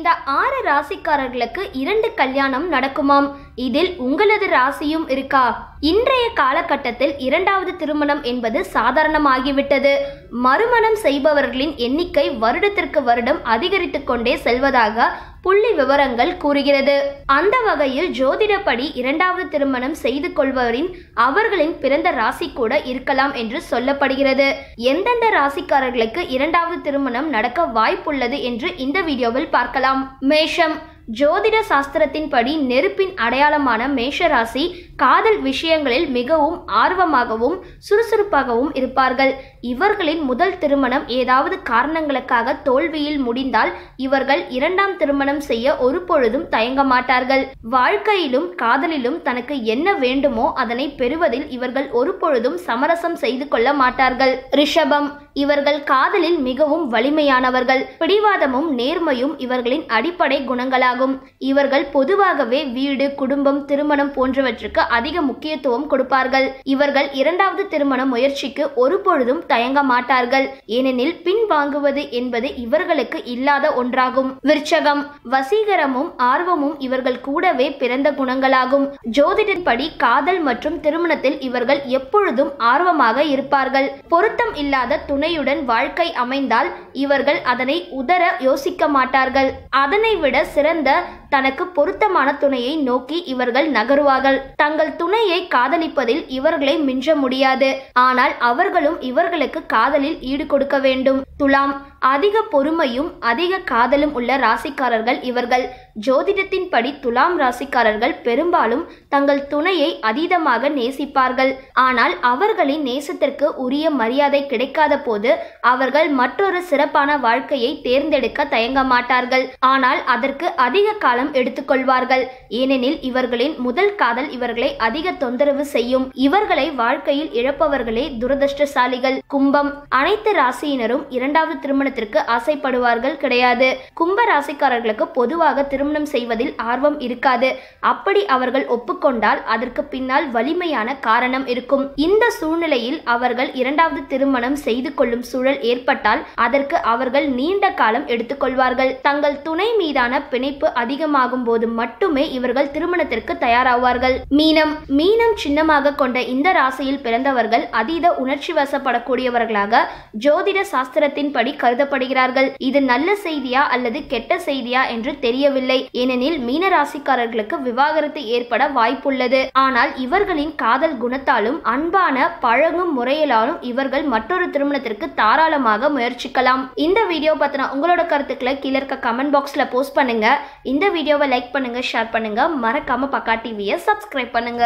இந்த 6 ராசிக்காரர்களுக்கு 2 கல்யாணம் நடக்குமாம். இதில் உங்களது ராசியும் இருக்கா? இன்றைய காலகட்டத்தில் 2வது திருமணம் என்பது சாதாரணமாகிவிட்டது. மறுமணம் செய்பவர்களின் எண்ணிக்கை வருடத்திற்கு வருடம் அதிகரித்து கொண்டே செல்வதாக புள்ளி விவரங்கள் கூறுகிறது. அந்த வகையில் ஜோதிடப்படி 2வது திருமணம் செய்து கொள்பவரின் அவர்களின் பிறந்த ராசி கூட இருக்கலாம் என்று சொல்லப்படுகிறது. எந்தெந்த ராசிக்காரர்களுக்கு 2வது திருமணம் நடக்க வாய்ப்புள்ளது என்று இந்த வீடியோவில் பார்க்கலாம். மேஷம். ஜோதிட சாஸ்திரத்தின்படி நெருப்பின் அடையாளமான மேஷ ராசி காதல் விஷயங்களில் மிகவும் ஆர்வமாகவும் சுறுசுறுப்பாகவும் இருப்பார்கள். இவர்களின் முதல் திருமணம் ஏதாவது காரணங்களுக்காக தோல்வியில் முடிந்தால் இவர்கள் 2ஆம் திருமணம் செய்ய ஒரு பொழுதும் தயங்க மாட்டார்கள். வாழ்க்கையிலும் காதலிலும் தனக்கு என்ன வேண்டுமோ அதனை பெறுவதில் இவர்கள் ஒரு பொழுதும் சமரசம் செய்து கொள்ள மாட்டார்கள். ரிஷபம். இவர்கள் காதலில் மிகவும் வலிமையானவர்கள். பிடிவாதமும் நேர்மையும் இவர்களின் அடிப்படை குணங்களாகும். இவர்கள் பொதுவாகவே வீடு, குடும்பம், திருமணம் போன்றவற்றுக்கு அதிக முக்கியத்துவம் கொடுப்பார்கள். இவர்கள் 2வது திருமண முயற்சிக்கு ஒரு பொழுதும் தயங்க மாட்டார்கள். ஏனெனில் பின் வாங்குவது என்பது இவர்களுக்கு இல்லாத ஒன்றாகும். விருச்சகம். வசீகரமும் ஆர்வமும் இவர்கள் கூடவே பிறந்த குணங்களாகும். ஜோதிடப்படி காதல் மற்றும் திருமணத்தில் இவர்கள் எப்பொழுதும் ஆர்வமாக இருப்பார்கள். பொருத்தம் இல்லாத துணையுடன் வாழ்க்கை அமைந்தால் இவர்கள் அதனை உதற யோசிக்க மாட்டார்கள். அதனை விட சிறந்த தனக்கு பொருத்தமான துணையை நோக்கி இவர்கள் நகருவார்கள். தங்கள் துணையை காதலிப்பதில் இவர்களை மிஞ்ச முடியாது. ஆனால் அவர்களும் இவர்களுக்கு காதலில் ஈடு கொடுக்க வேண்டும். துலாம். அதிக பொறுமையும் அதிக காதலும் உள்ள ராசிக்காரர்கள் இவர்கள். ஜோதிடத்தின்படி துலாம் ராசிக்காரர்கள் பெரும்பாலும் தங்கள் துணையை அதீதமாக நேசிப்பார்கள். ஆனால் அவர்களின் நேசத்திற்கு உரிய மரியாதை கிடைக்காத போது அவர்கள் மற்றொரு சிறப்பான வாழ்க்கையை தேர்ந்தெடுக்க தயங்க மாட்டார்கள். ஆனால் அதற்கு அதிக காலம் எடுத்துக்கொள்வார்கள். ஏனெனில் இவர்களின் முதல் காதல் இவர்களை அதிக தொந்தரவு செய்யும். இவர்களை வாழ்க்கையில் இழப்பவர்களே துரதிர்ஷ்டசாலிகள். கும்பம். அனைத்து ராசியினரும் 2வது திருமணத்திற்கு ஆசைப்படுவார்கள் கிடையாது. கும்ப ராசிக்காரர்களுக்கு பொதுவாக திருமணம் செய்வதில் ஆர்வம் இருக்காது. அப்படி அவர்கள் ஒப்புக்கொண்டால் அதற்கு பின்னால் வலிமையான காரணம் இருக்கும். இந்த சூழ்நிலையில் அவர்கள் 2வது திருமணம் செய்து கொள்ளும் சூழல் ஏற்பட்டால் அதற்கு அவர்கள் நீண்ட காலம் எடுத்துக்கொள்வார்கள். தங்கள் துணை மீதான பிணைப்பு அதிகமாகும் போது மட்டுமே இவர்கள் திருமணத்திற்கு தயாராவார்கள். மீனம். மீனம் சின்னமாக கொண்ட இந்த ராசியில் பிறந்தவர்கள் அதீத உணர்ச்சி வசப்படக்கூடியவர்களாக ஜோதிட சாஸ்திரத்தின்படி கருதப்படுகிறார்கள். இது நல்ல செய்தியா அல்லது கெட்ட செய்தியா என்று தெரியவில்லை. ஏனெனில் மீன ராசிக்காரர்களுக்கு விவாகரத்து ஏற்பட வாய்ப்புள்ளது. ஆனால் இவர்களின் காதல் குணத்தாலும் அன்பான பழகும் முறையிலாலும் இவர்கள் மற்றொரு திருமணத்திற்கு தாராளமாக முயற்சிக்கலாம். இந்த வீடியோ பத்தின உங்களோட கருத்துக்களை கீழே இருக்க கமெண்ட் பாக்ஸ்ல போஸ்ட் பண்ணுங்க. இந்த வீடியோவை லைக் பண்ணுங்க, ஷேர் பண்ணுங்க. மறக்காம பக்கா டிவியை சப்ஸ்கிரைப் பண்ணுங்க.